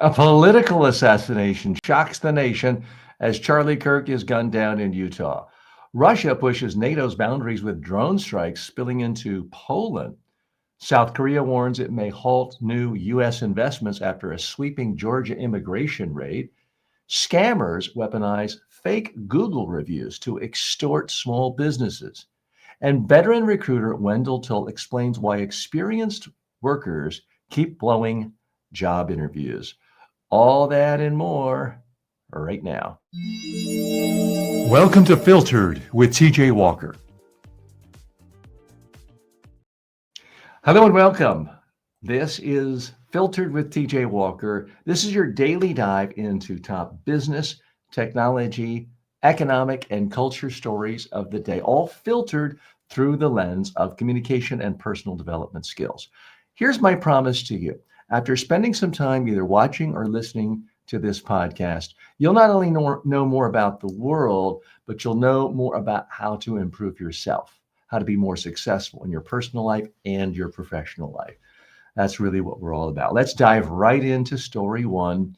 A political assassination shocks the nation as Charlie Kirk is gunned down in Utah. Russia pushes NATO's boundaries with drone strikes spilling into Poland. South Korea warns it may halt new U.S. investments after a sweeping Georgia immigration raid. Scammers weaponize fake Google reviews to extort small businesses. And veteran recruiter Wendell Tull explains why experienced workers keep blowing job interviews. All that and more right now. Welcome to Filtered with TJ Walker. Hello and welcome. This is Filtered with TJ Walker. This is your daily dive into top business, technology, economic, and culture stories of the day, all filtered through the lens of communication and personal development skills. Here's my promise to you. After spending some time either watching or listening to this podcast, you'll not only know more about the world, but you'll know more about how to improve yourself, how to be more successful in your personal life and your professional life. That's really what we're all about. Let's dive right into story one.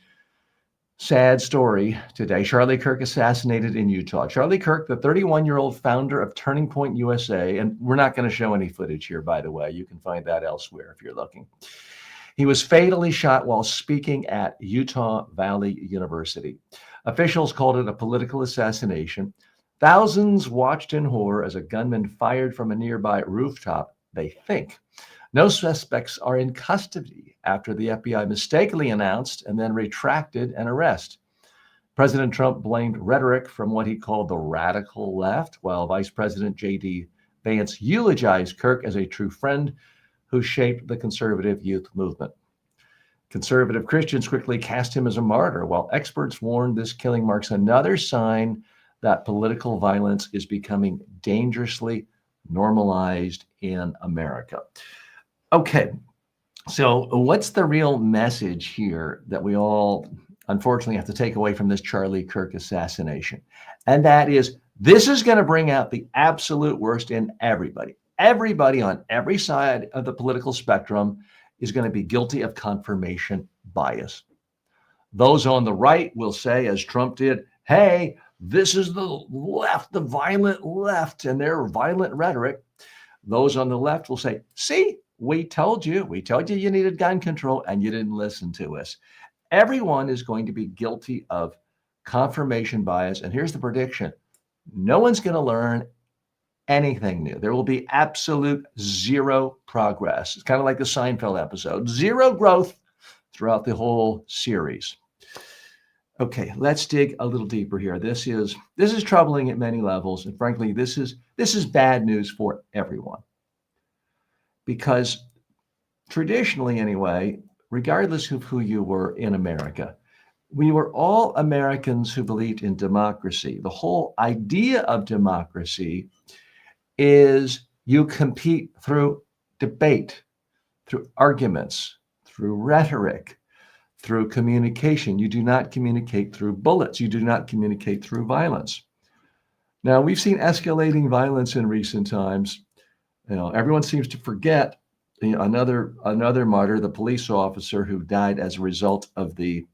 Sad story today. Charlie Kirk assassinated in Utah. Charlie Kirk, the 31-year-old founder of Turning Point USA, and we're not going to show any footage here, by the way. You can find that elsewhere if you're looking. He was fatally shot while speaking at Utah Valley University. Officials called it a political assassination. Thousands watched in horror as a gunman fired from a nearby rooftop, they think. No suspects are in custody after the FBI mistakenly announced and then retracted an arrest. President Trump blamed rhetoric from what he called the radical left, while Vice President J.D. Vance eulogized Kirk as a true friend who shaped the conservative youth movement. Conservative Christians quickly cast him as a martyr, while experts warned this killing marks another sign that political violence is becoming dangerously normalized in America. Okay, so what's the real message here that we all unfortunately have to take away from this Charlie Kirk assassination? And that is, this is going to bring out the absolute worst in everybody. Everybody on every side of the political spectrum is going to be guilty of confirmation bias. Those on the right will say, as Trump did, hey, this is the left, the violent left, and their violent rhetoric. Those on the left will say, see, we told you you needed gun control and you didn't listen to us. Everyone is going to be guilty of confirmation bias. And here's the prediction. No one's going to learn anything new. There will be absolute zero progress. It's kind of like the Seinfeld episode, zero growth throughout the whole series. Okay, let's dig a little deeper here. This is troubling at many levels. And frankly, this is bad news for everyone. Because traditionally anyway, regardless of who you were in America, we were all Americans who believed in democracy. The whole idea of democracy is you compete through debate, through arguments, through rhetoric, through communication. You do not communicate through bullets. You do not communicate through violence. Now, we've seen escalating violence in recent times. Everyone seems to forget another martyr, the police officer who died as a result of the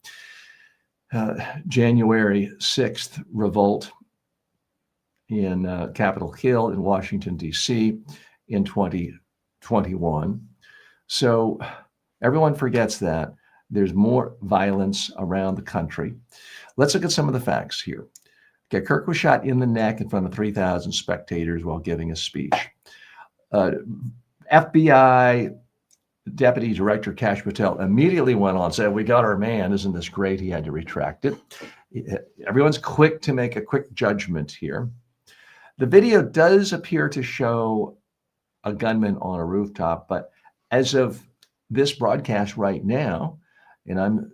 January 6th revolt in Capitol Hill in Washington, D.C. in 2021. So everyone forgets that. There's more violence around the country. Let's look at some of the facts here. Okay, Kirk was shot in the neck in front of 3,000 spectators while giving a speech. FBI Deputy Director Kash Patel immediately went on and said, we got our man. Isn't this great? He had to retract it. Everyone's quick to make a quick judgment here. The video does appear to show a gunman on a rooftop, but as of this broadcast right now, and I'm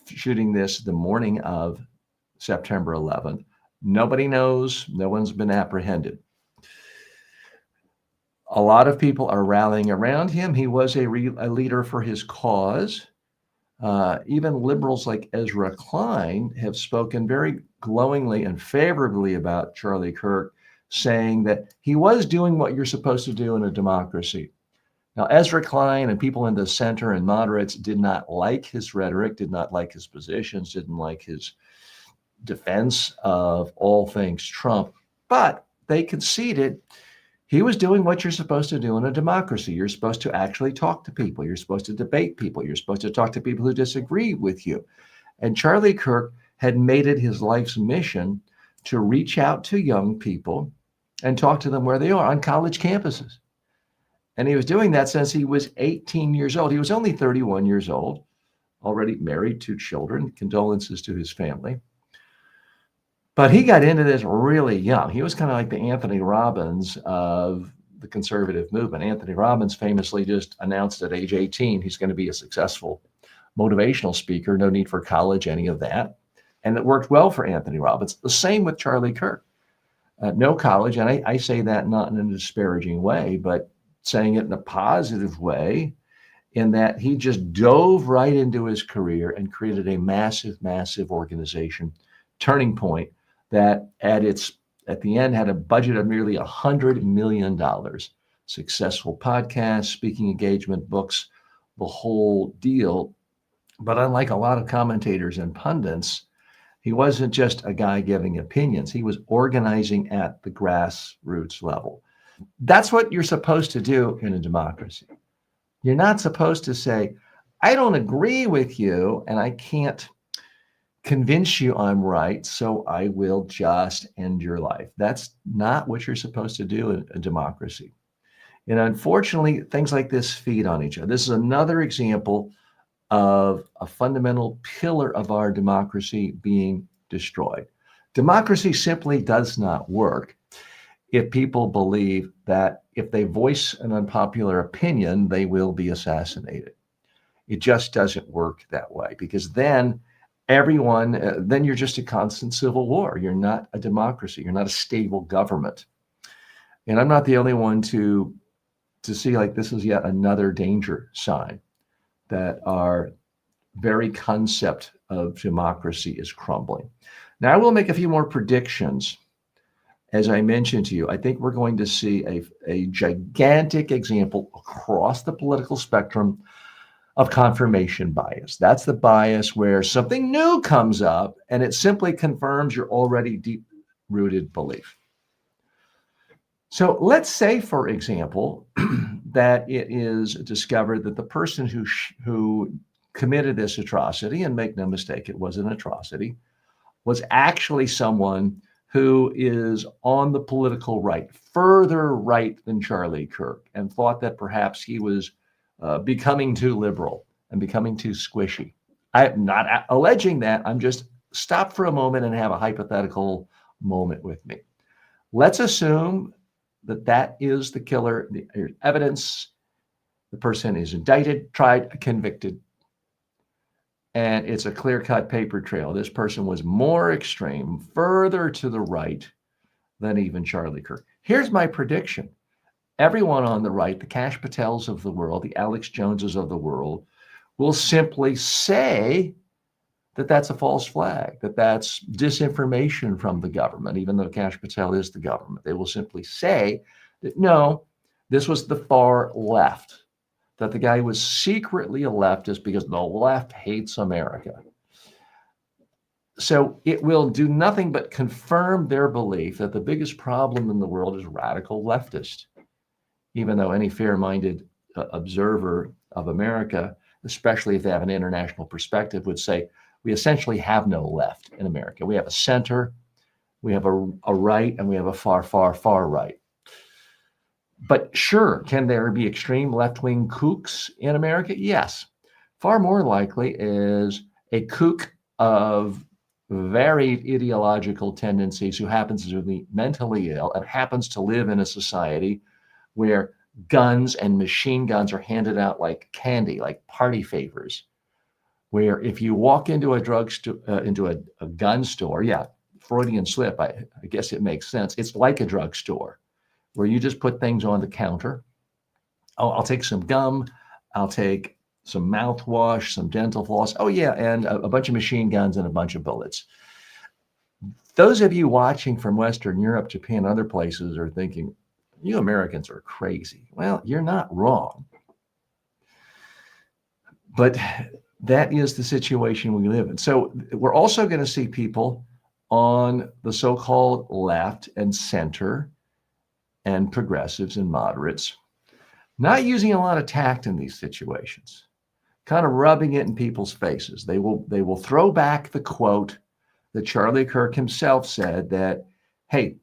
shooting this the morning of September 11th, nobody knows. No one's been apprehended. A lot of people are rallying around him. He was a leader for his cause. Even liberals like Ezra Klein have spoken very glowingly and favorably about Charlie Kirk, saying that he was doing what you're supposed to do in a democracy. Now, Ezra Klein and people in the center and moderates did not like his rhetoric, did not like his positions, didn't like his defense of all things Trump, but they conceded he was doing what you're supposed to do in a democracy. You're supposed to actually talk to people. You're supposed to debate people. You're supposed to talk to people who disagree with you. And Charlie Kirk had made it his life's mission to reach out to young people and talk to them where they are on college campuses. And he was doing that since he was 18 years old. He was only 31 years old, already married, 2 children. Condolences to his family. But he got into this really young. He was kind of like the Anthony Robbins of the conservative movement. Anthony Robbins famously just announced at age 18 he's going to be a successful motivational speaker, no need for college, any of that. And it worked well for Anthony Robbins. The same with Charlie Kirk. No college, and I say that not in a disparaging way, but saying it in a positive way, in that he just dove right into his career and created a massive, massive organization, Turning Point, that at the end had a budget of nearly $100 million. Successful podcasts, speaking engagement, books, the whole deal. But unlike a lot of commentators and pundits, he wasn't just a guy giving opinions. He was organizing at the grassroots level. That's what you're supposed to do in a democracy. You're not supposed to say, I don't agree with you and I can't convince you I'm right, so I will just end your life. That's not what you're supposed to do in a democracy. And unfortunately, things like this feed on each other. This is another example of a fundamental pillar of our democracy being destroyed. Democracy simply does not work if people believe that if they voice an unpopular opinion, they will be assassinated. It just doesn't work that way, because then then you're just a constant civil war. You're not a democracy. You're not a stable government. And I'm not the only one to see like this is yet another danger sign that our very concept of democracy is crumbling. Now, I will make a few more predictions. As I mentioned to you, I think we're going to see a gigantic example across the political spectrum of confirmation bias. That's the bias where something new comes up and it simply confirms your already deep-rooted belief. So let's say, for example, that it is discovered that the person who committed this atrocity, and make no mistake, it was an atrocity, was actually someone who is on the political right, further right than Charlie Kirk, and thought that perhaps he was becoming too liberal and becoming too squishy. I'm not alleging that. I'm just stop for a moment and have a hypothetical moment with me. Let's assume that that is the killer. There's evidence. The person is indicted, tried, convicted, and it's a clear-cut paper trail. This person was more extreme, further to the right than even Charlie Kirk. Here's my prediction. Everyone on the right, the Kash Patels of the world, the Alex Joneses of the world, will simply say that that's a false flag, that that's disinformation from the government, even though Kash Patel is the government. They will simply say that, no, this was the far left, that the guy was secretly a leftist because the left hates America. So it will do nothing but confirm their belief that the biggest problem in the world is radical leftists, even though any fair-minded observer of America, especially if they have an international perspective, would say we essentially have no left in America. We have a center, we have a right, and we have a far, far, far right. But sure, can there be extreme left-wing kooks in America? Yes. Far more likely is a kook of varied ideological tendencies who happens to be mentally ill and happens to live in a society where guns and machine guns are handed out like candy, like party favors, where if you walk into a drugstore, into a gun store, yeah, Freudian slip, I guess it makes sense. It's like a drugstore where you just put things on the counter. Oh, I'll take some gum. I'll take some mouthwash, some dental floss. Oh yeah, and a bunch of machine guns and a bunch of bullets. Those of you watching from Western Europe, Japan, other places are thinking, you Americans are crazy. Well, you're not wrong. But that is the situation we live in. So we're also going to see people on the so-called left and center and progressives and moderates not using a lot of tact in these situations, kind of rubbing it in people's faces. They will throw back the quote that Charlie Kirk himself said that, hey,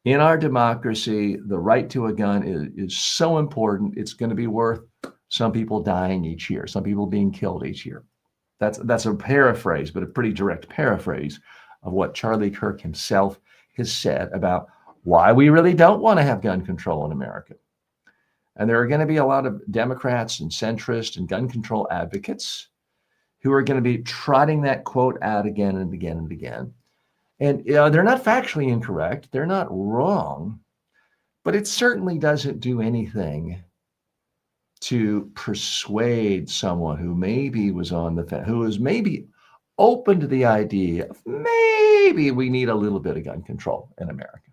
in our democracy, the right to a gun is so important, it's going to be worth some people dying each year, some people being killed each year. That's a paraphrase, but a pretty direct paraphrase of what Charlie Kirk himself has said about why we really don't want to have gun control in America. And there are going to be a lot of Democrats and centrist and gun control advocates who are going to be trotting that quote out again and again and again. And they're not factually incorrect. They're not wrong, but it certainly doesn't do anything to persuade someone who maybe was on the fence, who was maybe open to the idea of maybe we need a little bit of gun control in America.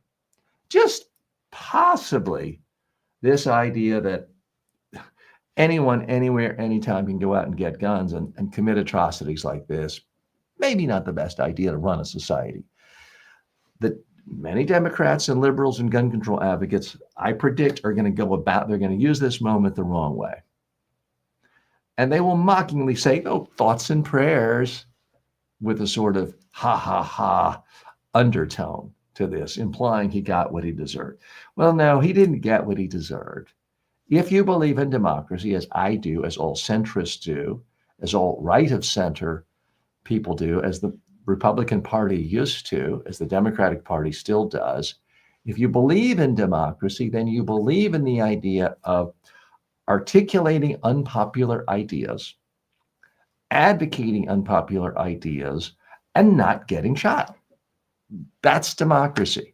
Just possibly this idea that anyone, anywhere, anytime can go out and get guns and commit atrocities like this, maybe not the best idea to run a society. That many Democrats and liberals and gun control advocates, I predict, are going to they're going to use this moment the wrong way. And they will mockingly say, oh, thoughts and prayers, with a sort of ha ha ha undertone to this, implying he got what he deserved. Well, no, he didn't get what he deserved. If you believe in democracy, as I do, as all centrists do, as all right of center people do, as the Republican Party used to, as the Democratic Party still does, if you believe in democracy, then you believe in the idea of articulating unpopular ideas, advocating unpopular ideas, and not getting shot. That's democracy.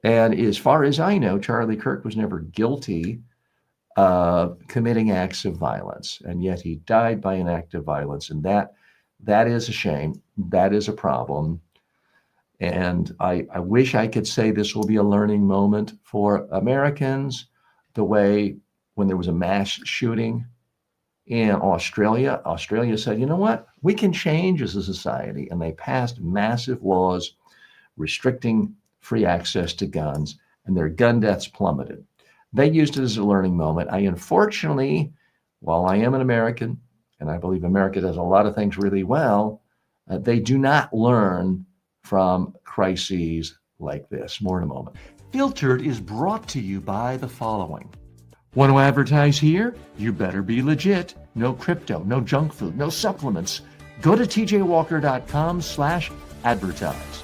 And as far as I know, Charlie Kirk was never guilty of committing acts of violence, and yet he died by an act of violence, and that is a shame. That is a problem. And I wish I could say this will be a learning moment for Americans, the way when there was a mass shooting in Australia, Australia said, you know what, we can change as a society. And they passed massive laws restricting free access to guns, and their gun deaths plummeted. They used it as a learning moment. I unfortunately, while I am an American, and I believe America does a lot of things really well, they do not learn from crises like this. More in a moment. Filtered is brought to you by the following. Want to advertise here? You better be legit. No crypto, no junk food, no supplements. Go to tjwalker.com/advertise.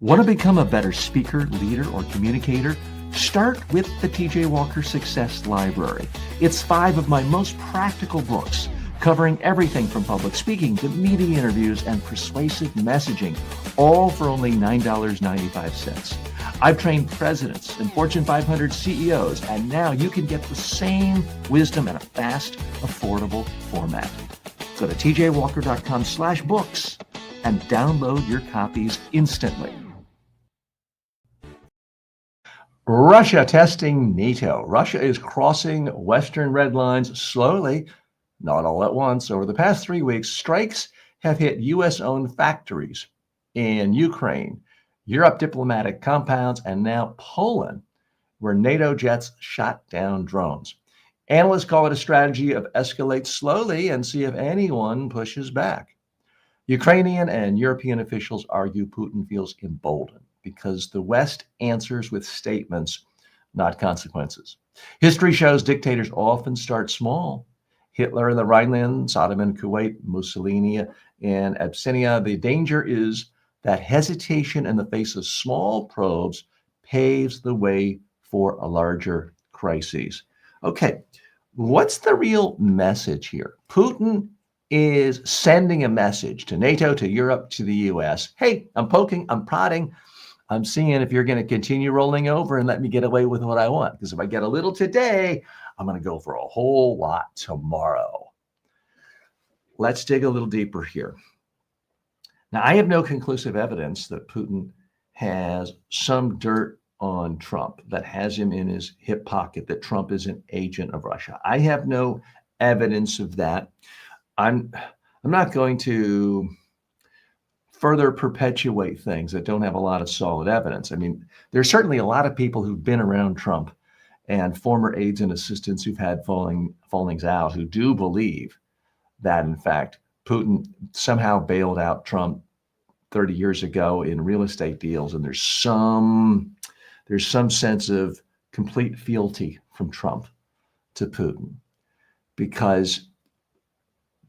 Want to become a better speaker, leader, or communicator? Start with the TJ Walker Success Library. It's 5 of my most practical books, covering everything from public speaking to meeting interviews and persuasive messaging, all for only $9.95. I've trained presidents and Fortune 500 CEOs, and now you can get the same wisdom in a fast, affordable format. Go to tjwalker.com/books and download your copies instantly. Russia testing NATO. Russia is crossing Western red lines slowly, not all at once. Over the past 3 weeks, strikes have hit U.S.-owned factories in Ukraine, Europe diplomatic compounds, and now Poland, where NATO jets shot down drones. Analysts call it a strategy of escalate slowly and see if anyone pushes back. Ukrainian and European officials argue Putin feels emboldened because the West answers with statements, not consequences. History shows dictators often start small. Hitler in the Rhineland, Saddam in Kuwait, Mussolini in Abyssinia. The danger is that hesitation in the face of small probes paves the way for a larger crisis. Okay, what's the real message here? Putin is sending a message to NATO, to Europe, to the US. Hey, I'm poking, I'm prodding. I'm seeing if you're going to continue rolling over and let me get away with what I want. Because if I get a little today, I'm going to go for a whole lot tomorrow. Let's dig a little deeper here. Now, I have no conclusive evidence that Putin has some dirt on Trump that has him in his hip pocket, that Trump is an agent of Russia. I have no evidence of that. I'm not going to further perpetuate things that don't have a lot of solid evidence. I mean, there's certainly a lot of people who've been around Trump and former aides and assistants who've had fallings out who do believe that, in fact, Putin somehow bailed out Trump 30 years ago in real estate deals, and there's some sense of complete fealty from Trump to Putin, because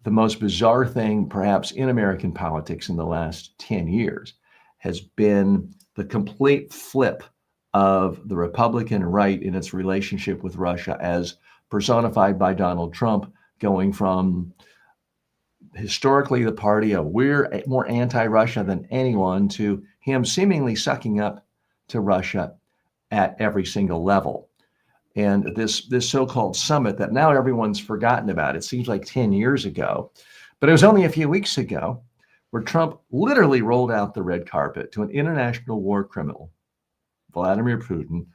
the most bizarre thing perhaps in American politics in the last 10 years has been the complete flip of the Republican right in its relationship with Russia as personified by Donald Trump, going from historically the party of we're more anti-Russia than anyone to him seemingly sucking up to Russia at every single level. And this so-called summit that now everyone's forgotten about, it seems like 10 years ago, but it was only a few weeks ago where Trump literally rolled out the red carpet to an international war criminal, Vladimir Putin,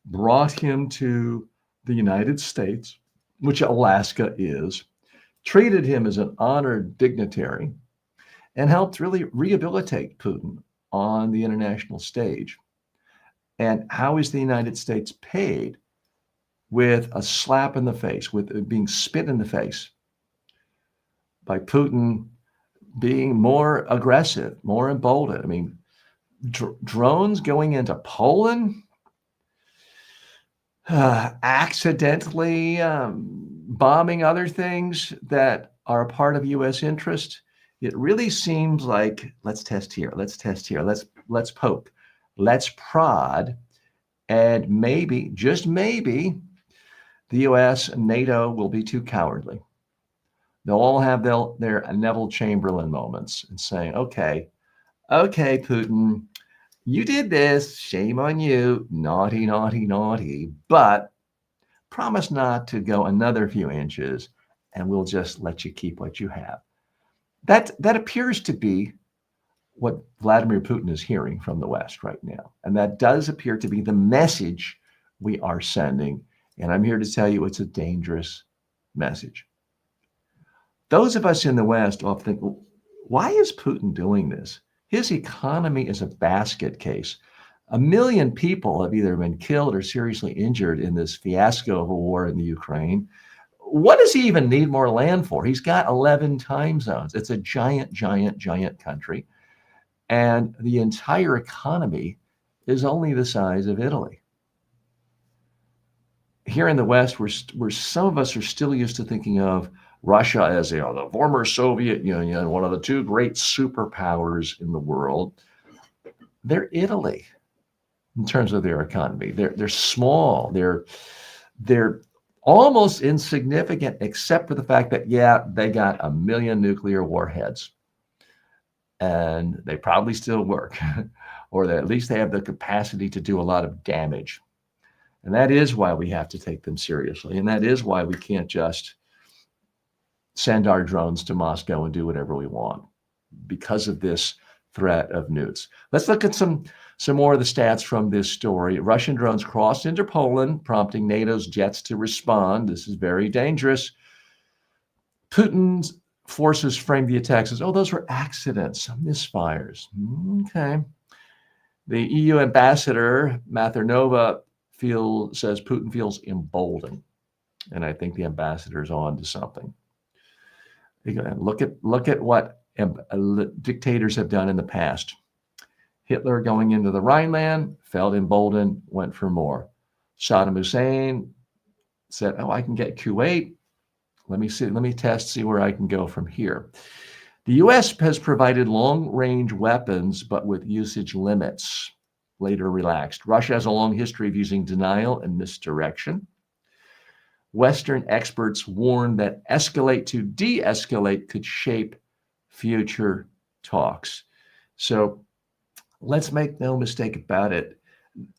brought him to the United States, which Alaska is, treated him as an honored dignitary, and helped really rehabilitate Putin on the international stage. And how is the United States paid? With a slap in the face, with being spit in the face by Putin being more aggressive, more emboldened. I mean, drones going into Poland, accidentally bombing other things that are a part of U.S. interest. It really seems like, let's test here, let's poke, let's prod, and maybe, just maybe, the U.S. and NATO will be too cowardly. They'll all have their Neville Chamberlain moments and saying, okay, Putin, you did this, shame on you, naughty, naughty, naughty, but promise not to go another few inches and we'll just let you keep what you have. That appears to be what Vladimir Putin is hearing from the West right now. And that does appear to be the message we are sending. And I'm here to tell you it's a dangerous message. Those of us in the West often think, well, why is Putin doing this? His economy is a basket case. 1 million people have either been killed or seriously injured in this fiasco of a war in the Ukraine. What does he even need more land for? He's got 11 time zones. It's a giant, giant, giant country. And the entire economy is only the size of Italy. Here in the West, where some of us are still used to thinking of Russia as the former Soviet Union, one of the two great superpowers in the world, they're Italy in terms of their economy. They're small. They're almost insignificant, except for the fact that they got 1 million nuclear warheads, and they probably still work, or at least they have the capacity to do a lot of damage. And that is why we have to take them seriously. And that is why we can't just send our drones to Moscow and do whatever we want, because of this threat of nukes. Let's look at some more of the stats from this story. Russian drones crossed into Poland, prompting NATO's jets to respond. This is very dangerous. Putin's forces framed the attacks as, those were accidents, misfires. Okay. The EU ambassador, Mathernova, says Putin feels emboldened. And I think the ambassador is on to something. Look at what dictators have done in the past. Hitler going into the Rhineland, felt emboldened, went for more. Saddam Hussein said, I can get Kuwait. Let me test, see where I can go from here. The U.S. has provided long-range weapons, but with usage limits, later relaxed. Russia has a long history of using denial and misdirection. Western experts warned that escalate to de-escalate could shape future talks. So let's make no mistake about it.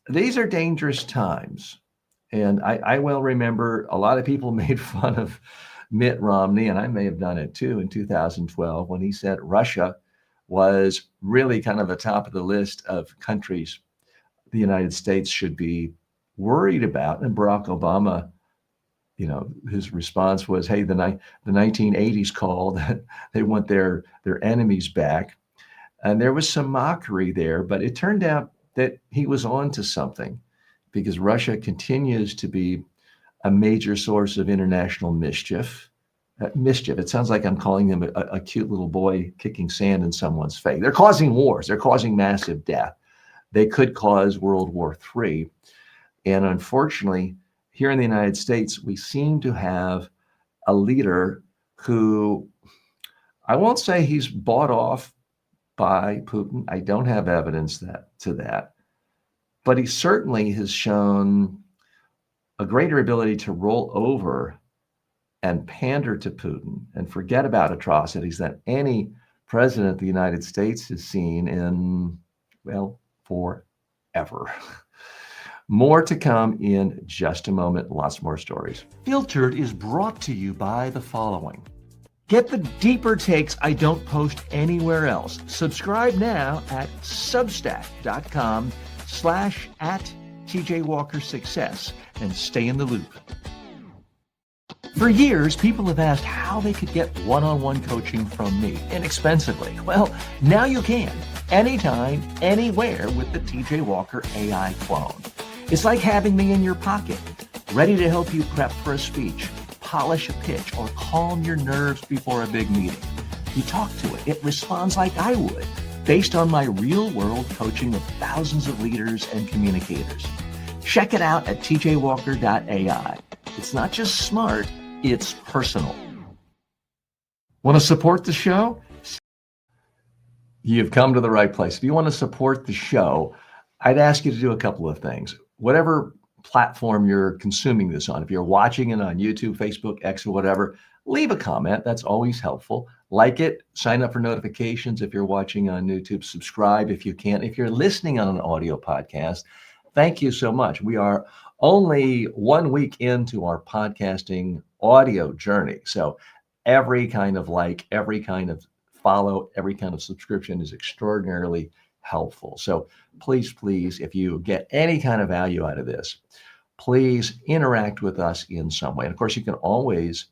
These are dangerous times. And I well remember a lot of people made fun of Mitt Romney, and I may have done it too, in 2012, when he said Russia was really kind of the top of the list of countries the United States should be worried about. And Barack Obama, his response was, hey, the 1980s called, they want their enemies back. And there was some mockery there, but it turned out that he was on to something, because Russia continues to be a major source of international mischief. Mischief. It sounds like I'm calling them a cute little boy kicking sand in someone's face. They're causing wars. They're causing massive death. They could cause World War III. And unfortunately, here in the United States, we seem to have a leader who, I won't say he's bought off by Putin. I don't have evidence to that. But he certainly has shown a greater ability to roll over and pander to Putin and forget about atrocities than any president of the United States has seen in, well, forever. More to come in just a moment. Lots more stories. Filtered is brought to you by the following. Get the deeper takes I don't post anywhere else. Subscribe now at substack.com/@TJWalkerSuccess and stay in the loop. For years, people have asked how they could get one-on-one coaching from me inexpensively. Well, now you can, anytime, anywhere with the TJ Walker AI clone. It's like having me in your pocket, ready to help you prep for a speech, polish a pitch, or calm your nerves before a big meeting. You talk to it. It responds like I would, based on my real-world coaching of thousands of leaders and communicators. Check it out at tjwalker.ai. It's not just smart, it's personal. Want to support the show? You've come to the right place. If you want to support the show, I'd ask you to do a couple of things. Whatever platform you're consuming this on, if you're watching it on YouTube, Facebook, X, or whatever, leave a comment. That's always helpful. Like it, sign up for notifications if you're watching on YouTube, subscribe if you can. If you're listening on an audio podcast, thank you so much. We are only 1 week into our podcasting audio journey. So every kind of like, every kind of follow, every kind of subscription is extraordinarily helpful. So please, if you get any kind of value out of this, please interact with us in some way. And of course, you can always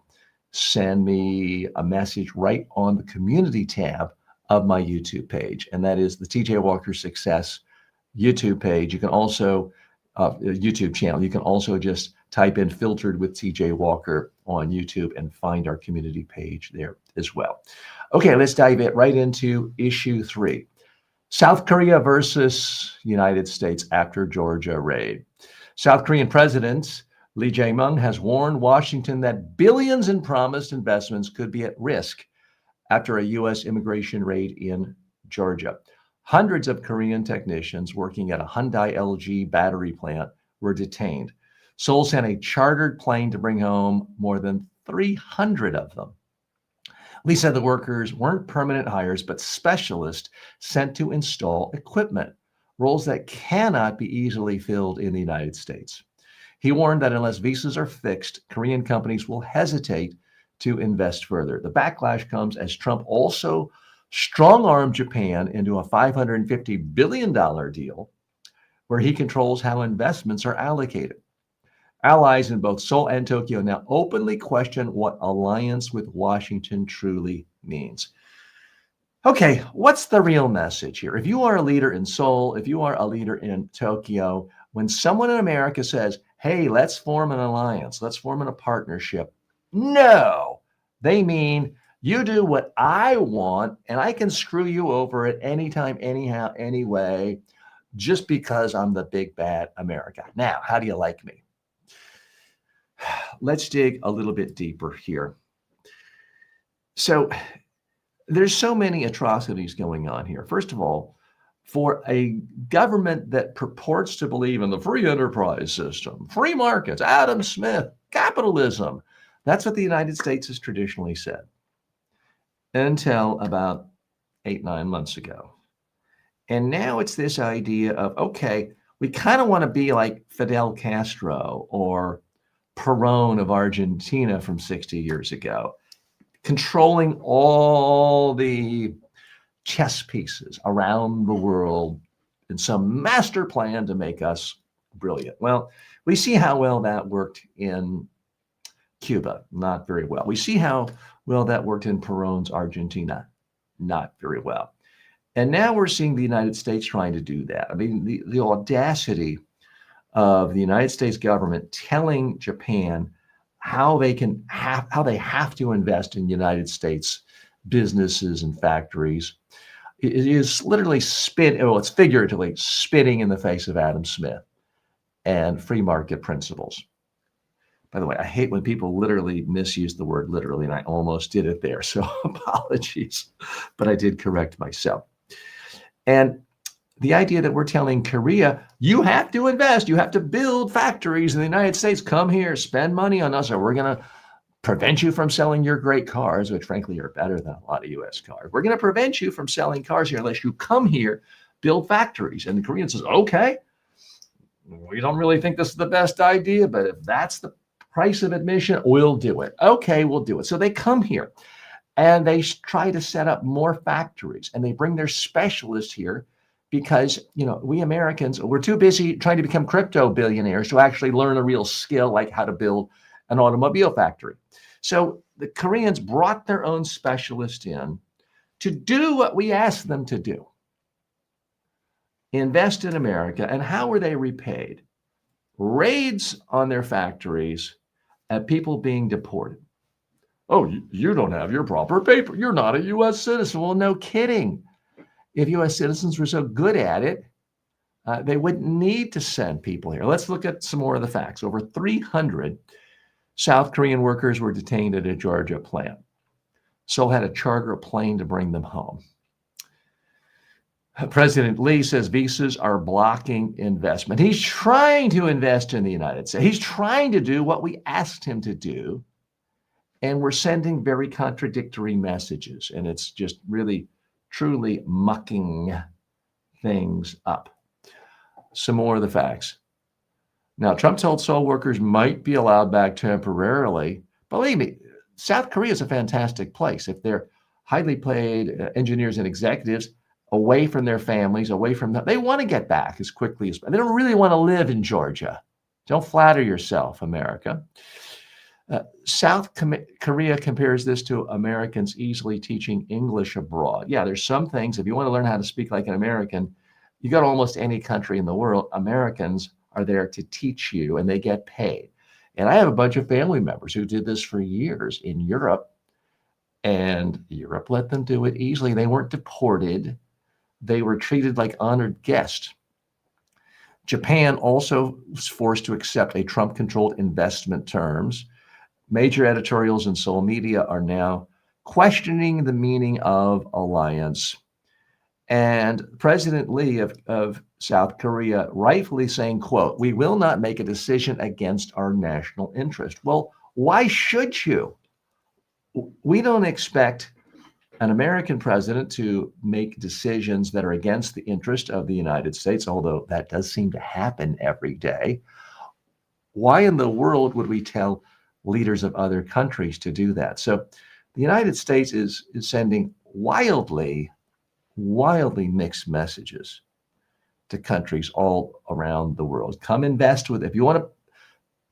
send me a message right on the community tab of my YouTube page. And that is the TJ Walker Success YouTube page. You can also, YouTube channel, you can also just type in Filtered with TJ Walker on YouTube and find our community page there as well. Okay, let's dive right into issue 3. South Korea versus United States after Georgia raid. South Korean President Lee Jae-myung has warned Washington that billions in promised investments could be at risk after a U.S. immigration raid in Georgia. Hundreds of Korean technicians working at a Hyundai LG battery plant were detained. Seoul sent a chartered plane to bring home more than 300 of them. Lee said the workers weren't permanent hires, but specialists sent to install equipment, roles that cannot be easily filled in the United States. He warned that unless visas are fixed, Korean companies will hesitate to invest further. The backlash comes as Trump also strong-armed Japan into a $550 billion deal where he controls how investments are allocated. Allies in both Seoul and Tokyo now openly question what alliance with Washington truly means. Okay, what's the real message here? If you are a leader in Seoul, if you are a leader in Tokyo, when someone in America says, hey, let's form an alliance, let's form a partnership, no, they mean you do what I want and I can screw you over at any time, anyhow, anyway, just because I'm the big bad America. Now, how do you like me? Let's dig a little bit deeper here. So there's so many atrocities going on here. First of all, for a government that purports to believe in the free enterprise system, free markets, Adam Smith, capitalism, that's what the United States has traditionally said until about 8-9 months ago. And now it's this idea of, okay, we kind of want to be like Fidel Castro or Perón of Argentina from 60 years ago, controlling all the chess pieces around the world in some master plan to make us brilliant. Well, we see how well that worked in Cuba, not very well. We see how well that worked in Perón's Argentina, not very well. And now we're seeing the United States trying to do that. I mean, the audacity of the United States government telling Japan how they have to invest in United States businesses and factories. It is literally it's figuratively spitting in the face of Adam Smith and free market principles. By the way, I hate when people literally misuse the word literally, and I almost did it there. So apologies, but I did correct myself. And the idea that we're telling Korea, you have to invest, you have to build factories in the United States, come here, spend money on us, or we're going to prevent you from selling your great cars, which frankly are better than a lot of US cars. We're going to prevent you from selling cars here unless you come here, build factories. And the Korean says, okay, we don't really think this is the best idea, but if that's the price of admission, we'll do it. Okay, we'll do it. So they come here and they try to set up more factories, and they bring their specialists here because, we Americans, we're too busy trying to become crypto billionaires to actually learn a real skill like how to build an automobile factory. So the Koreans brought their own specialist in to do what we asked them to do. Invest in America. And how were they repaid? Raids on their factories and people being deported. Oh, you don't have your proper paper. You're not a U.S. citizen. Well, no kidding. If U.S. citizens were so good at it, they wouldn't need to send people here. Let's look at some more of the facts. Over 300 South Korean workers were detained at a Georgia plant. Seoul had to charter a plane to bring them home. President Lee says visas are blocking investment. He's trying to invest in the United States. He's trying to do what we asked him to do. And we're sending very contradictory messages. And it's just really, truly mucking things up. Some more of the facts. Now, Trump told Seoul workers might be allowed back temporarily. Believe me, South Korea is a fantastic place. If they're highly paid engineers and executives away from their families, away from them, they want to get back as quickly as they don't really want to live in Georgia. Don't flatter yourself, America. South Korea compares this to Americans easily teaching English abroad. Yeah, there's some things, if you want to learn how to speak like an American, you go to almost any country in the world, Americans are there to teach you and they get paid. And I have a bunch of family members who did this for years in Europe, and Europe let them do it easily. They weren't deported. They were treated like honored guests. Japan also was forced to accept a Trump-controlled investment terms. Major editorials in Seoul media are now questioning the meaning of alliance. And President Lee of South Korea rightfully saying, quote, "We will not make a decision against our national interest." Well, why should you? We don't expect an American president to make decisions that are against the interest of the United States, although that does seem to happen every day. Why in the world would we tell leaders of other countries to do that? So the United States is sending wildly mixed messages to countries all around the world. Come invest with, if you want to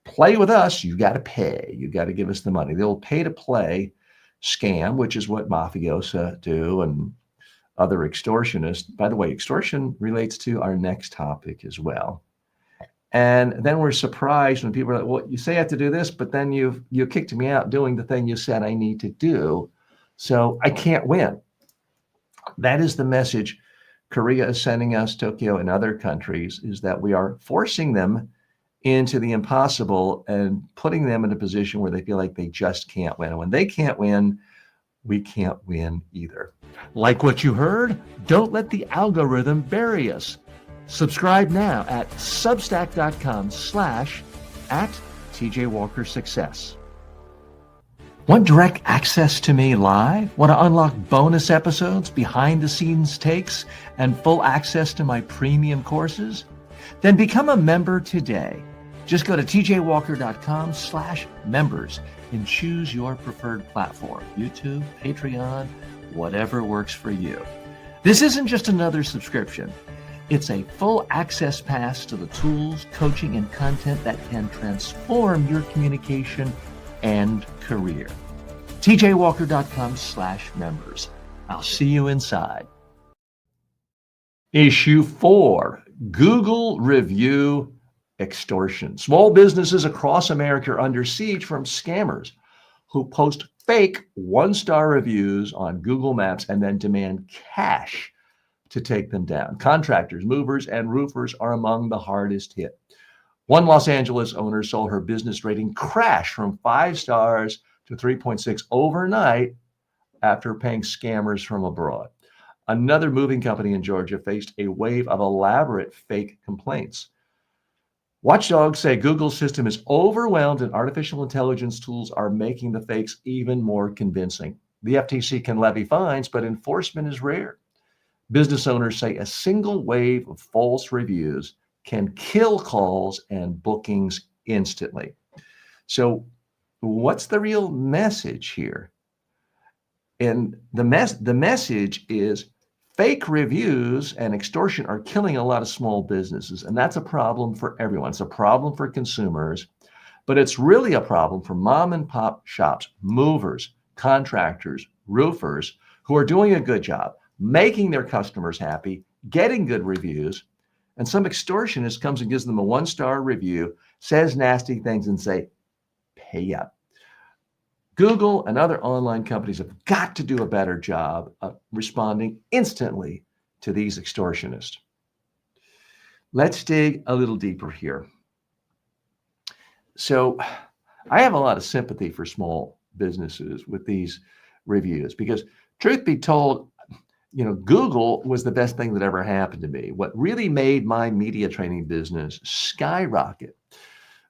play with us, you got to pay. You got to give us the money. The old pay to play scam, which is what mafiosa do and other extortionists. By the way, extortion relates to our next topic as well. And then we're surprised when people are like, well, you say I have to do this, but then you kicked me out doing the thing you said I need to do. So I can't win. That is the message Korea is sending us, Tokyo and other countries, is that we are forcing them into the impossible and putting them in a position where they feel like they just can't win. And when they can't win, we can't win either. Like what you heard? Don't let the algorithm bury us. Subscribe now at substack.com/@TJWalkerSuccess. Want direct access to me live? Want to unlock bonus episodes, behind the scenes takes, and full access to my premium courses? Then become a member today. Just go to tjwalker.com/members and choose your preferred platform, YouTube, Patreon, whatever works for you. This isn't just another subscription. It's a full access pass to the tools, coaching, and content that can transform your communication and career. tjwalker.com/members. I'll see you inside. Issue 4, Google review extortion. Small businesses across America are under siege from scammers who post fake one-star reviews on Google Maps and then demand cash to take them down. Contractors, movers, and roofers are among the hardest hit. One Los Angeles owner saw her business rating crash from 5 stars to 3.6 overnight after paying scammers from abroad. Another moving company in Georgia faced a wave of elaborate fake complaints. Watchdogs say Google's system is overwhelmed and artificial intelligence tools are making the fakes even more convincing. The FTC can levy fines, but enforcement is rare. Business owners say a single wave of false reviews can kill calls and bookings instantly. So, what's the real message here? And the message is fake reviews and extortion are killing a lot of small businesses, and that's a problem for everyone. It's a problem for consumers, but it's really a problem for mom and pop shops, movers, contractors, roofers who are doing a good job, making their customers happy, getting good reviews, and some extortionist comes and gives them a 1-star review, says nasty things, and say, pay up. Google and other online companies have got to do a better job of responding instantly to these extortionists. Let's dig a little deeper here. So I have a lot of sympathy for small businesses with these reviews because, truth be told, Google was the best thing that ever happened to me. What really made my media training business skyrocket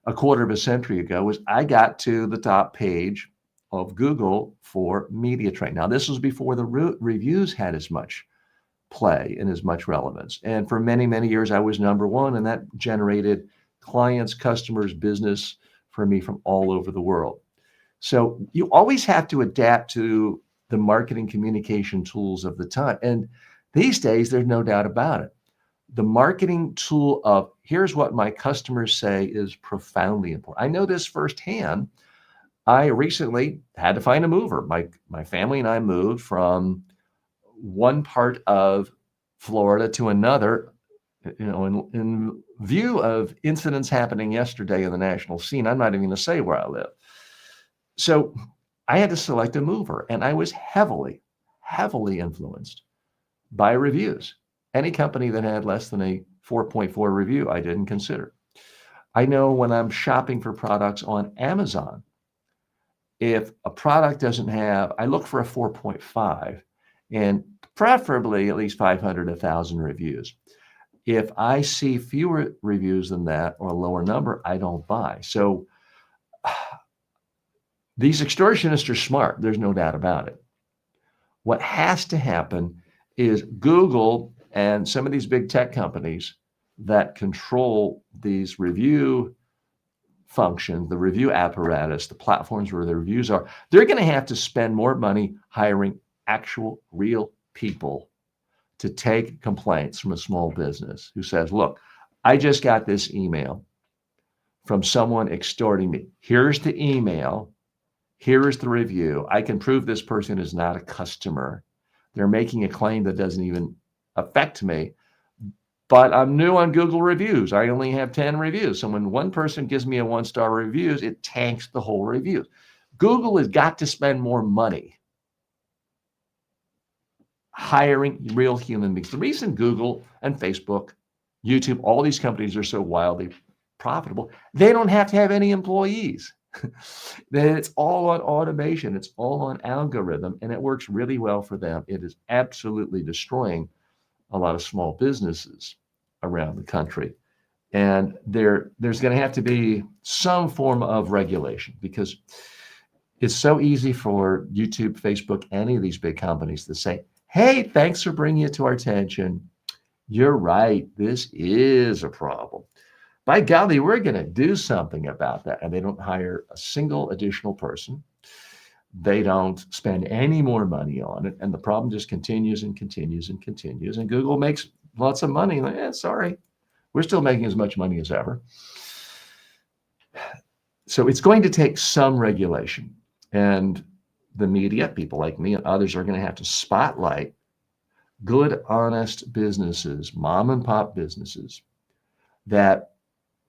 a quarter of a century ago was I got to the top page of Google for media training. Now, this was before the reviews had as much play and as much relevance. And for many, many years, I was number one, and that generated clients, customers, business for me from all over the world. So you always have to adapt to the marketing communication tools of the time. And these days, there's no doubt about it. The marketing tool of here's what my customers say is profoundly important. I know this firsthand. I recently had to find a mover. My family and I moved from one part of Florida to another, in view of incidents happening yesterday in the national scene. I'm not even going to say where I live. So I had to select a mover, and I was heavily, heavily influenced by reviews. Any company that had less than a 4.4 review, I didn't consider. I know when I'm shopping for products on Amazon, if a product doesn't have, I look for a 4.5 and preferably at least 500, 1,000 reviews. If I see fewer reviews than that or a lower number, I don't buy. So these extortionists are smart. There's no doubt about it. What has to happen is Google and some of these big tech companies that control these review functions, the review apparatus, the platforms where the reviews are, they're going to have to spend more money hiring actual real people to take complaints from a small business who says, look, I just got this email from someone extorting me. Here's the email. Here is the review. I can prove this person is not a customer. They're making a claim that doesn't even affect me. But I'm new on Google reviews. I only have 10 reviews. So when one person gives me a 1-star reviews, it tanks the whole review. Google has got to spend more money hiring real human beings. The reason Google and Facebook, YouTube, all these companies are so wildly profitable, they don't have to have any employees. It's all on automation. It's all on algorithm, and it works really well for them. It is absolutely destroying a lot of small businesses around the country. And there's going to have to be some form of regulation because it's so easy for YouTube, Facebook, any of these big companies to say, hey, thanks for bringing it to our attention. You're right. This is a problem. By golly, we're going to do something about that. And they don't hire a single additional person. They don't spend any more money on it. And the problem just continues and continues and continues. And Google makes lots of money. Like, sorry, we're still making as much money as ever. So it's going to take some regulation. And the media, people like me and others, are going to have to spotlight good, honest businesses, mom and pop businesses that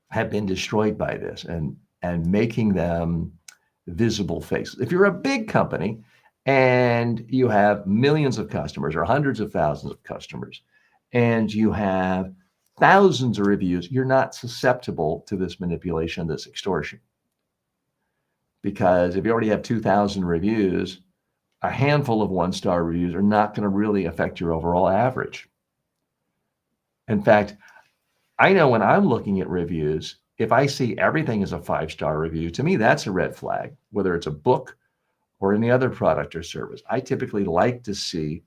have been destroyed by this, and making them visible faces. If you're a big company and you have millions of customers or hundreds of thousands of customers, and you have thousands of reviews, you're not susceptible to this manipulation, this extortion. Because if you already have 2,000 reviews, a handful of one-star reviews are not going to really affect your overall average. In fact, I know when I'm looking at reviews, if I see everything as a 5-star review, to me, that's a red flag, whether it's a book or any other product or service. I typically like to see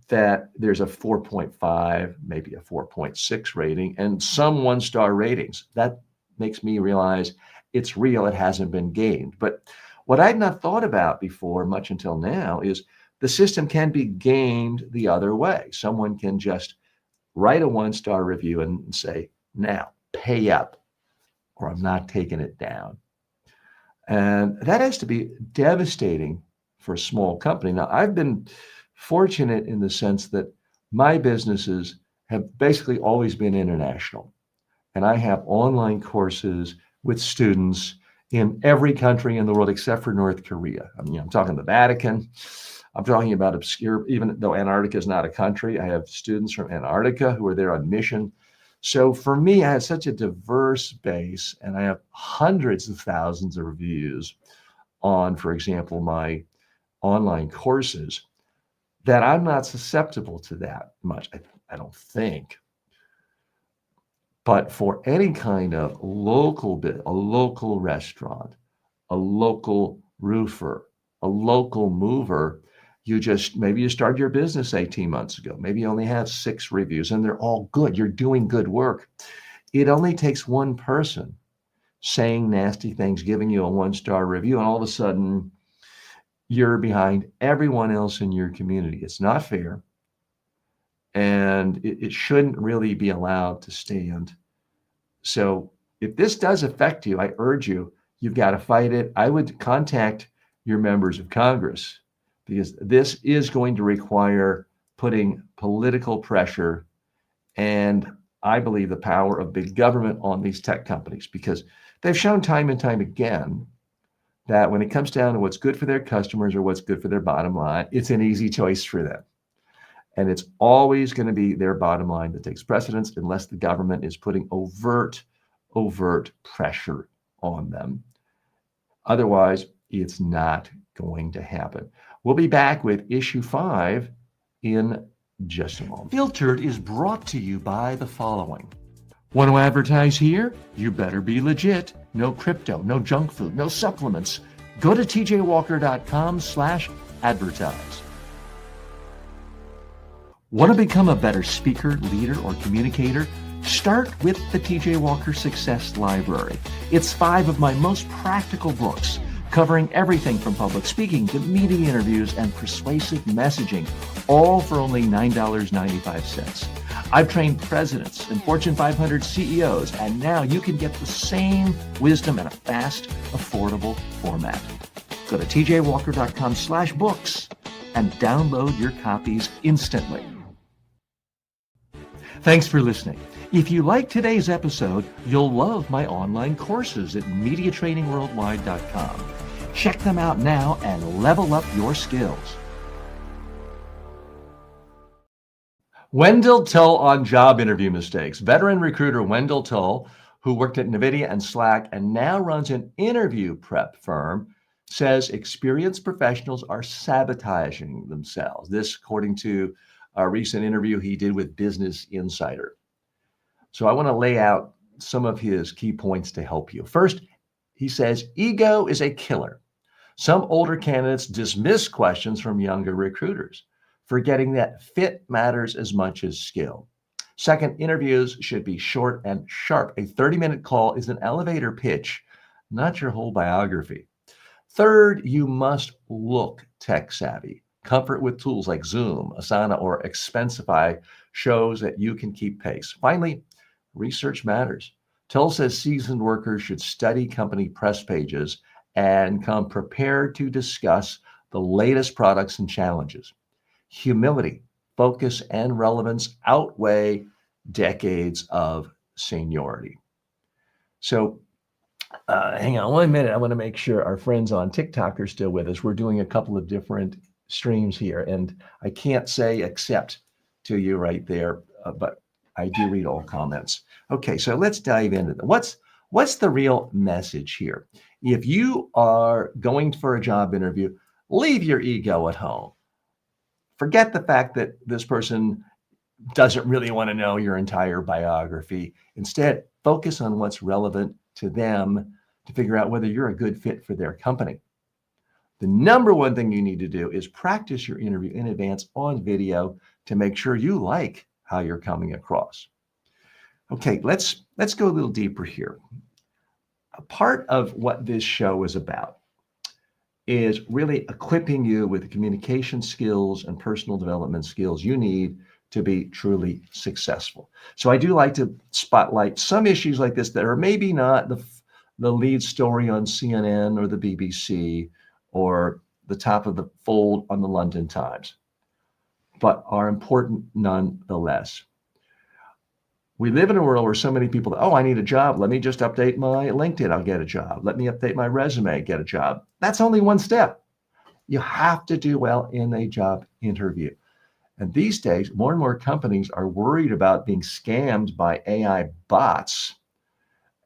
that there's a 4.5, maybe a 4.6 rating, and some one-star ratings. That makes me realize it's real, it hasn't been gamed. But what I'd not thought about before, much until now, is the system can be gamed the other way. Someone can just write a one-star review and say, now pay up, or I'm not taking it down. And that has to be devastating for a small company. Now, I've been fortunate in the sense that my businesses have basically always been international. And I have online courses with students in every country in the world except for North Korea. I mean, I'm talking the Vatican. I'm talking about obscure, even though Antarctica is not a country, I have students from Antarctica who are there on mission. So for me, I have such a diverse base, and I have hundreds of thousands of reviews on, for example, my online courses, that I'm not susceptible to that much, I don't think. But for any kind of local bit, a local restaurant, a local roofer, a local mover, maybe you started your business 18 months ago. Maybe you only have 6 reviews and they're all good. You're doing good work. It only takes one person saying nasty things, giving you a 1-star review, and all of a sudden you're behind everyone else in your community. It's not fair. And it shouldn't really be allowed to stand. So if this does affect you, I urge you, you've got to fight it. I would contact your members of Congress, because this is going to require putting political pressure and, I believe, the power of big government on these tech companies, because they've shown time and time again that when it comes down to what's good for their customers or what's good for their bottom line, it's an easy choice for them. And it's always going to be their bottom line that takes precedence unless the government is putting overt pressure on them. Otherwise, it's not going to happen. We'll be back with issue 5 in just a moment. Filtered is brought to you by the following. Want to advertise here? You better be legit. No crypto, no junk food, no supplements. Go to tjwalker.com/advertise. Want to become a better speaker, leader, or communicator? Start with the TJ Walker Success Library. It's 5 of my most practical books, covering everything from public speaking to media interviews and persuasive messaging, all for only $9.95. I've trained presidents and Fortune 500 CEOs, and now you can get the same wisdom in a fast, affordable format. Go to tjwalker.com/books and download your copies instantly. Thanks for listening. If you like today's episode, you'll love my online courses at MediaTrainingWorldwide.com. Check them out now and level up your skills. Wendell Tull on job interview mistakes. Veteran recruiter Wendell Tull, who worked at NVIDIA and Slack and now runs an interview prep firm, says experienced professionals are sabotaging themselves. This, according to a recent interview he did with Business Insider. So I want to lay out some of his key points to help you. First, he says, ego is a killer. Some older candidates dismiss questions from younger recruiters, forgetting that fit matters as much as skill. Second, interviews should be short and sharp. A 30-minute call is an elevator pitch, not your whole biography. Third, you must look tech savvy. Comfort with tools like Zoom, Asana, or Expensify shows that you can keep pace. Finally, research matters. Tull says seasoned workers should study company press pages and come prepared to discuss the latest products and challenges. Humility, focus, and relevance outweigh decades of seniority. So, hang on 1 minute. I want to make sure our friends on TikTok are still with us. We're doing a couple of different streams here, and I can't say accept to you right there, but I do read all comments. Okay, so let's dive into them. What's the real message here? If you are going for a job interview, leave your ego at home. Forget the fact that this person doesn't really want to know your entire biography. Instead, focus on what's relevant to them to figure out whether you're a good fit for their company. The number one thing you need to do is practice your interview in advance on video to make sure you like how you're coming across. Okay, let's go a little deeper here. A part of what this show is about is really equipping you with the communication skills and personal development skills you need to be truly successful. So I do like to spotlight some issues like this that are maybe not the lead story on CNN or the BBC or the top of the fold on the London Times, but are important nonetheless. We live in a world where so many people, oh, I need a job. Let me just update my LinkedIn. I'll get a job. Let me update my resume, get a job. That's only one step. You have to do well in a job interview. And these days, more and more companies are worried about being scammed by AI bots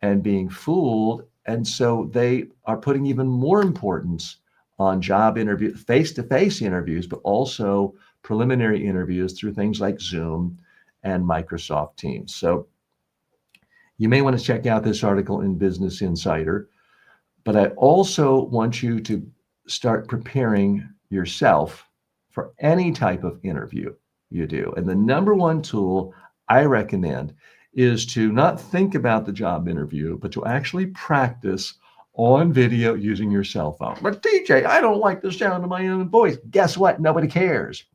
and being fooled. And so they are putting even more importance on job interview, face-to-face interviews, but also preliminary interviews through things like Zoom and Microsoft Teams. So you may want to check out this article in Business Insider, but I also want you to start preparing yourself for any type of interview you do. And the number one tool I recommend is to not think about the job interview, but to actually practice on video using your cell phone. But DJ, I don't like the sound of my own voice. Guess what? Nobody cares.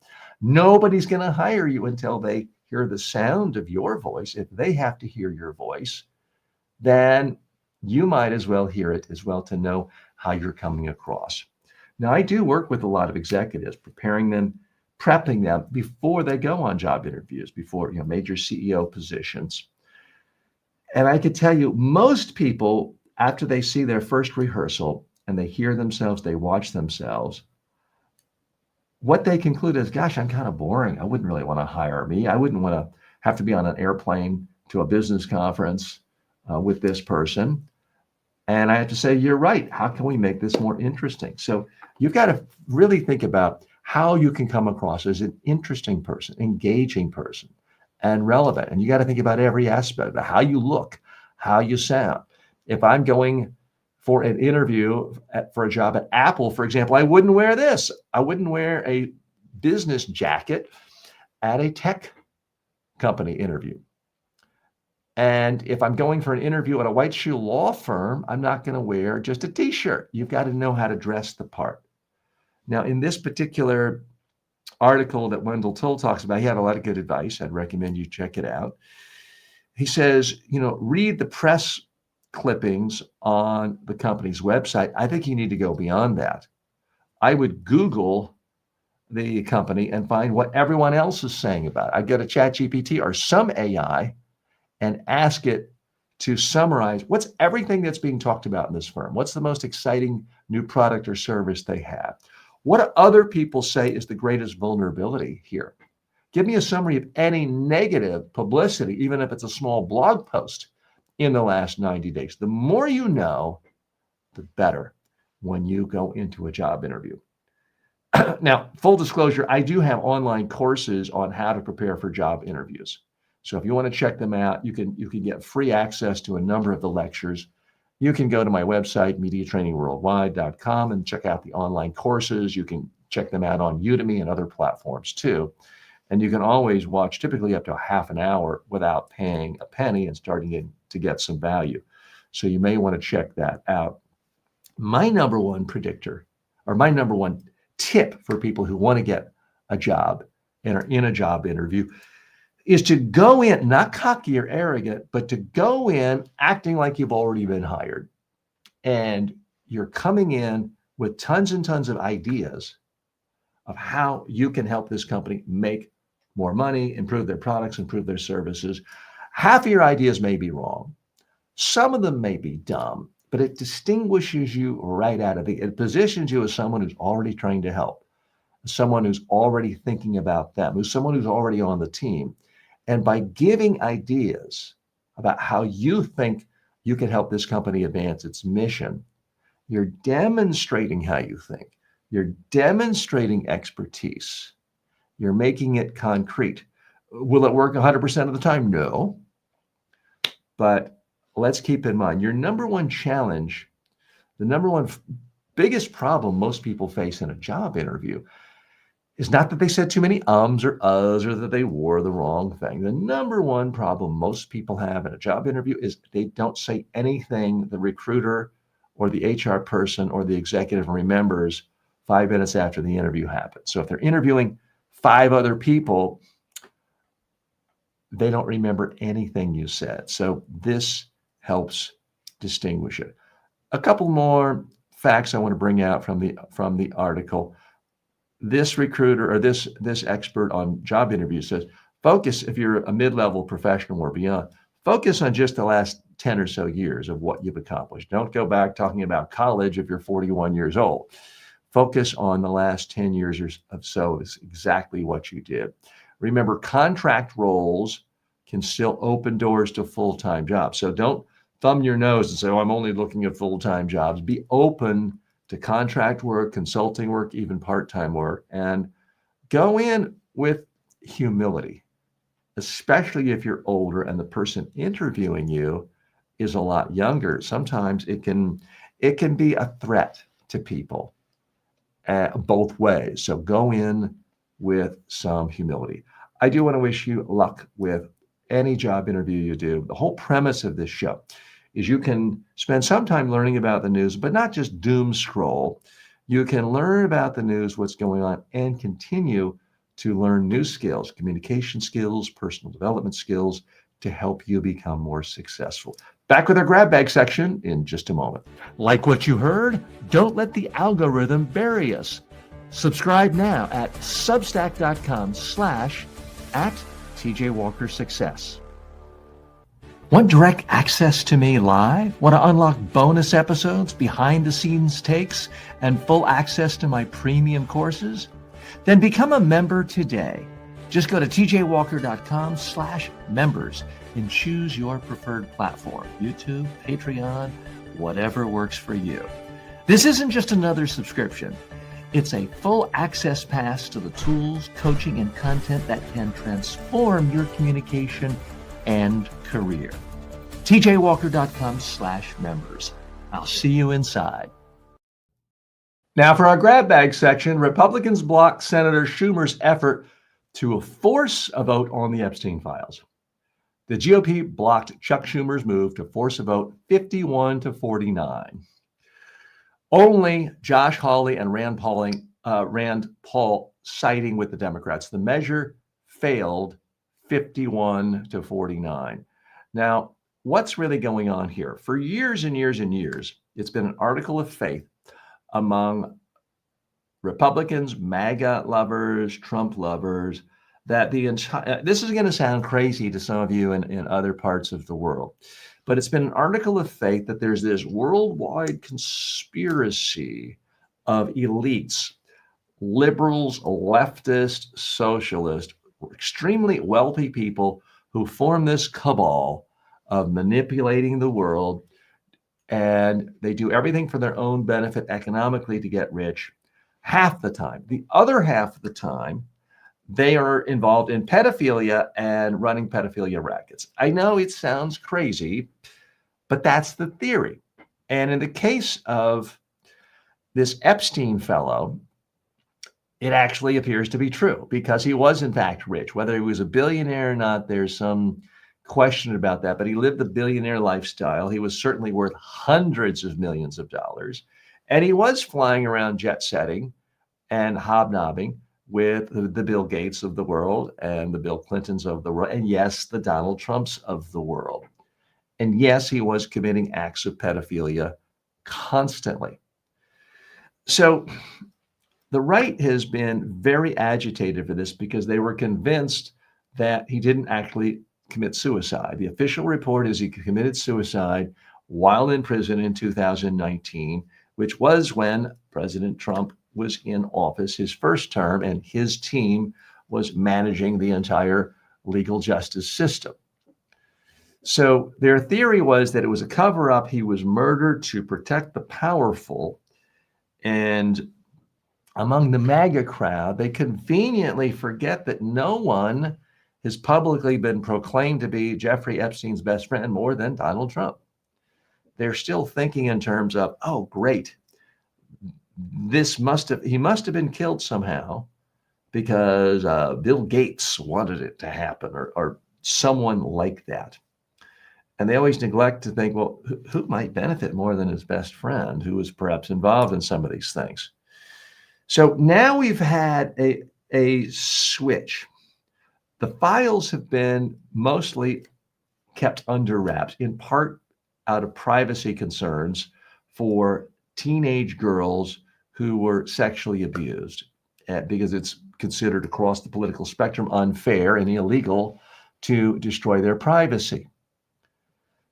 Nobody's going to hire you until they hear the sound of your voice. If they have to hear your voice, then you might as well hear it as well to know how you're coming across. Now, I do work with a lot of executives, preparing them, prepping them before they go on job interviews, before major CEO positions. And I could tell you, most people, after they see their first rehearsal and they hear themselves, they watch themselves, what they conclude is, gosh, I'm kind of boring. I wouldn't really want to hire me. I wouldn't want to have to be on an airplane to a business conference with this person. And I have to say, you're right. How can we make this more interesting? So you've got to really think about how you can come across as an interesting person, engaging person, and relevant. And you got to think about every aspect of how you look, how you sound. If I'm going for an interview for a job at Apple, for example, I wouldn't wear this. I wouldn't wear a business jacket at a tech company interview. And if I'm going for an interview at a white shoe law firm, I'm not going to wear just a t-shirt. You've got to know how to dress the part. Now, in this particular article that Wendell Tull talks about, he had a lot of good advice. I'd recommend you check it out. He says, read the press clippings on the company's website. I think you need to go beyond that. I would Google the company and find what everyone else is saying about it. I'd go to ChatGPT or some AI and ask it to summarize what's everything that's being talked about in this firm. What's the most exciting new product or service they have? What do other people say is the greatest vulnerability here? Give me a summary of any negative publicity, even if it's a small blog post in the last 90 days. The more you know, the better when you go into a job interview. Now, full disclosure, I do have online courses on how to prepare for job interviews. So if you want to check them out, you can get free access to a number of the lectures. You can go to my website, mediatrainingworldwide.com, and check out the online courses. You can check them out on Udemy and other platforms too. And you can always watch typically up to a half an hour without paying a penny and starting to get some value. So you may want to check that out. My number one predictor, or my number one tip for people who want to get a job and are in a job interview is to go in, not cocky or arrogant, but to go in acting like you've already been hired. And you're coming in with tons and tons of ideas of how you can help this company make more money, improve their products, improve their services. Half of your ideas may be wrong. Some of them may be dumb, but it distinguishes you right out of it. It positions you as someone who's already trying to help, someone who's already thinking about them, who's someone who's already on the team. And by giving ideas about how you think you can help this company advance its mission, you're demonstrating how you think. You're demonstrating expertise. You're making it concrete. Will it work 100% of the time? No. But let's keep in mind, your number one challenge, the number one biggest problem most people face in a job interview is not that they said too many ums or uhs or that they wore the wrong thing. The number one problem most people have in a job interview is they don't say anything the recruiter or the HR person or the executive remembers 5 minutes after the interview happens. So if they're interviewing 5 other people, they don't remember anything you said. So this helps distinguish it. A couple more facts I want to bring out from the article. This recruiter or this expert on job interviews says, focus, if you're a mid-level professional or beyond, focus on just the last 10 or so years of what you've accomplished. Don't go back talking about college if you're 41 years old. Focus on the last 10 years or so is exactly what you did. Remember, contract roles can still open doors to full-time jobs. So don't thumb your nose and say, oh, I'm only looking at full-time jobs. Be open to contract work, consulting work, even part-time work, and go in with humility, especially if you're older and the person interviewing you is a lot younger. Sometimes it can be a threat to people both ways. So go in with some humility. I do want to wish you luck with any job interview you do. The whole premise of this show is you can spend some time learning about the news, but not just doom scroll. You can learn about the news, what's going on, and continue to learn new skills, communication skills, personal development skills to help you become more successful. Back with our grab bag section in just a moment. Like what you heard? Don't let the algorithm bury us. Subscribe now at substack.com/@TJWalkerSuccess. Want direct access to me live? Want to unlock bonus episodes, behind the scenes takes, and full access to my premium courses? Then become a member today. Just go to tjwalker.com/members and choose your preferred platform, YouTube, Patreon, whatever works for you. This isn't just another subscription. It's a full access pass to the tools, coaching, and content that can transform your communication and career. tjwalker.com/members. I'll see you inside. Now for our grab bag section, Republicans blocked Senator Schumer's effort to force a vote on the Epstein files. The GOP blocked Chuck Schumer's move to force a vote 51-49. Only Josh Hawley and Rand Paul siding with the Democrats. The measure failed 51-49. Now, what's really going on here? For years and years and years, it's been an article of faith among Republicans, MAGA lovers, Trump lovers, that this is going to sound crazy to some of you in other parts of the world, but it's been an article of faith that there's this worldwide conspiracy of elites, liberals, leftists, socialists, extremely wealthy people who form this cabal of manipulating the world, and they do everything for their own benefit economically to get rich half the time. The other half of the time, they are involved in pedophilia and running pedophilia rackets. I know it sounds crazy, but that's the theory. And in the case of this Epstein fellow, it actually appears to be true because he was in fact rich. Whether he was a billionaire or not, there's some question about that, but he lived the billionaire lifestyle. He was certainly worth hundreds of millions of dollars, and he was flying around jet setting and hobnobbing with the Bill Gates of the world and the Bill Clintons of the world, and yes, the Donald Trumps of the world. And yes, he was committing acts of pedophilia constantly. So the right has been very agitated for this because they were convinced that he didn't actually commit suicide. The official report is he committed suicide while in prison in 2019, which was when President Trump was in office, his first term, and his team was managing the entire legal justice system. So their theory was that it was a cover-up. He was murdered to protect the powerful. And among the MAGA crowd, they conveniently forget that no one has publicly been proclaimed to be Jeffrey Epstein's best friend more than Donald Trump. They're still thinking in terms of, oh, great, he must have been killed somehow because Bill Gates wanted it to happen, or someone like that. And they always neglect to think, well, who might benefit more than his best friend who was perhaps involved in some of these things? So now we've had a switch. The files have been mostly kept under wraps, in part out of privacy concerns for teenage girls who were sexually abused, because it's considered across the political spectrum unfair and illegal to destroy their privacy.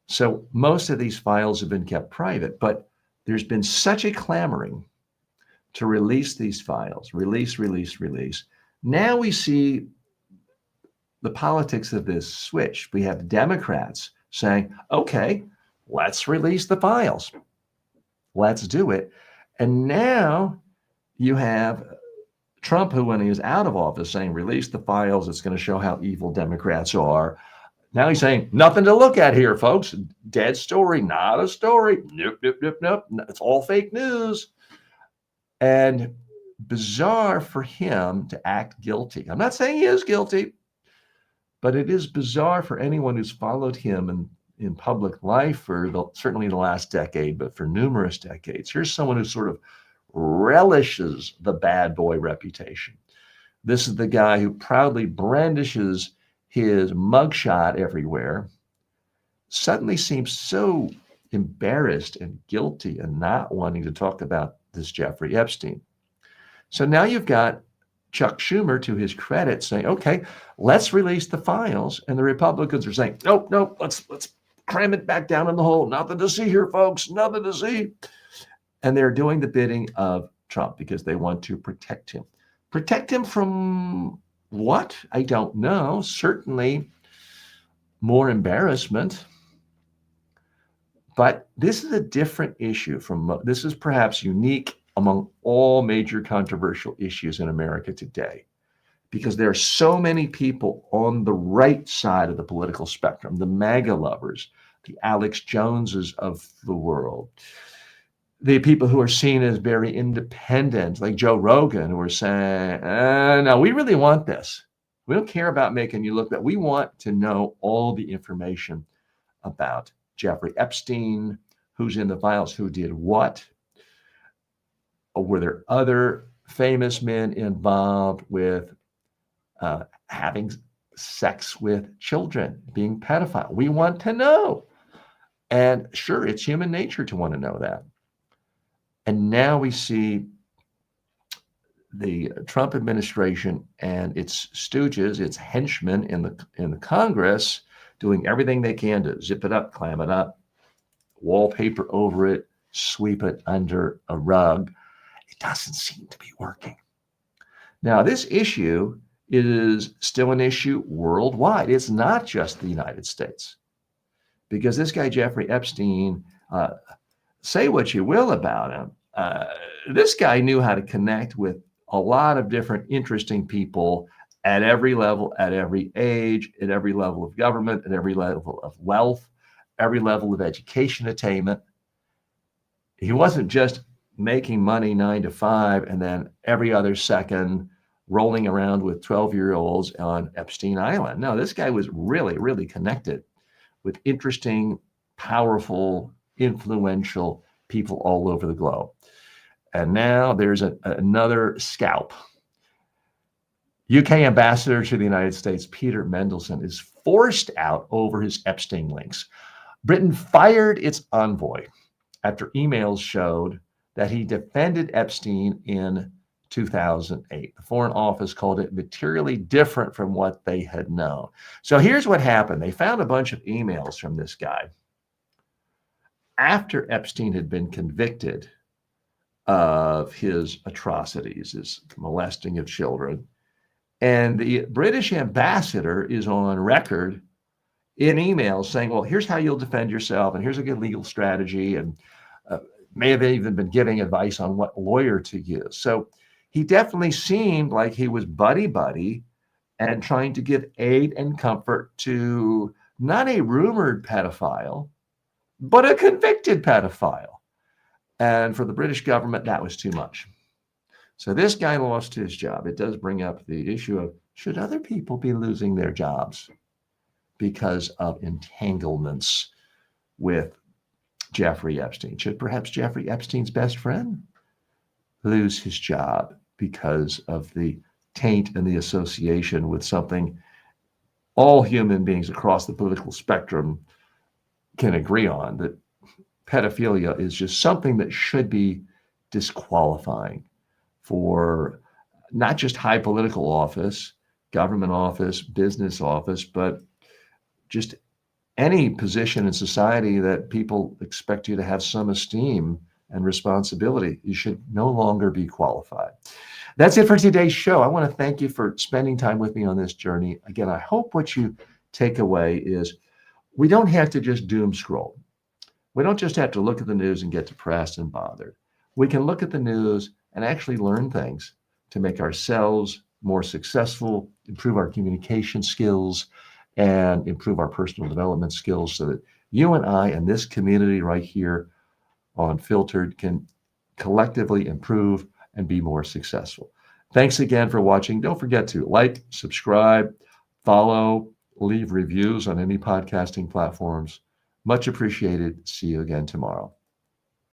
So most of these files have been kept private, but there's been such a clamoring to release these files, release. Now we see the politics of this switch. We have Democrats saying, okay, let's release the files. Let's do it. And now you have Trump, who, when he was out of office, saying, release the files, it's going to show how evil Democrats are. Now he's saying, nothing to look at here, folks. Dead story, not a story. Nope. It's all fake news. And bizarre for him to act guilty. I'm not saying he is guilty, but it is bizarre for anyone who's followed him in public life for certainly the last decade, but for numerous decades. Here's someone who sort of relishes the bad boy reputation. This is the guy who proudly brandishes his mugshot everywhere, suddenly seems so embarrassed and guilty and not wanting to talk about this Jeffrey Epstein. So now you've got Chuck Schumer, to his credit, saying, okay, let's release the files. And the Republicans are saying, nope, let's cram it back down in the hole. Nothing to see here, folks, nothing to see. And they're doing the bidding of Trump because they want to protect him. Protect him from what? I don't know. Certainly more embarrassment. But this is a different issue this is perhaps unique among all major controversial issues in America today, because there are so many people on the right side of the political spectrum, the MAGA lovers, the Alex Joneses of the world, the people who are seen as very independent, like Joe Rogan, who are saying, no, we really want this. We don't care about making you look bad. We want to know all the information about Jeffrey Epstein, who's in the files, who did what. Were there other famous men involved with having sex with children, being pedophile? We want to know. And sure, it's human nature to want to know that. And now we see the Trump administration and its stooges, its henchmen in the Congress, doing everything they can to zip it up, clam it up, wallpaper over it, sweep it under a rug. It doesn't seem to be working. Now, this issue is still an issue worldwide. It's not just the United States, because this guy, Jeffrey Epstein, say what you will about him, this guy knew how to connect with a lot of different interesting people at every level, at every age, at every level of government, at every level of wealth, every level of education attainment. He wasn't just making money 9 to 5 and then every other second rolling around with 12-year-olds on Epstein Island. No, this guy was really, really connected with interesting, powerful, influential people all over the globe. And now there's another scalp. UK ambassador to the United States, Peter Mendelsohn, is forced out over his Epstein links. Britain fired its envoy after emails showed that he defended Epstein in 2008. The Foreign Office called it materially different from what they had known. So here's what happened. They found a bunch of emails from this guy after Epstein had been convicted of his atrocities, his molesting of children. And the British ambassador is on record in emails saying, well, here's how you'll defend yourself, and here's a good legal strategy, and may have even been giving advice on what lawyer to use. So he definitely seemed like he was buddy-buddy and trying to give aid and comfort to not a rumored pedophile, but a convicted pedophile. And for the British government, that was too much. So this guy lost his job. It does bring up the issue of, should other people be losing their jobs because of entanglements with Jeffrey Epstein? Should perhaps Jeffrey Epstein's best friend lose his job because of the taint and the association with something all human beings across the political spectrum can agree on, that pedophilia is just something that should be disqualifying for not just high political office, government office, business office, but just any position in society that people expect you to have some esteem and responsibility. You should no longer be qualified. That's it for today's show. I want to thank you for spending time with me on this journey. Again, I hope what you take away is we don't have to just doom scroll. We don't just have to look at the news and get depressed and bothered. We can look at the news and actually learn things to make ourselves more successful, improve our communication skills, and improve our personal development skills so that you and I and this community right here on Filtered can collectively improve and be more successful. Thanks again for watching. Don't forget to like, subscribe, follow, leave reviews on any podcasting platforms. Much appreciated. See you again tomorrow.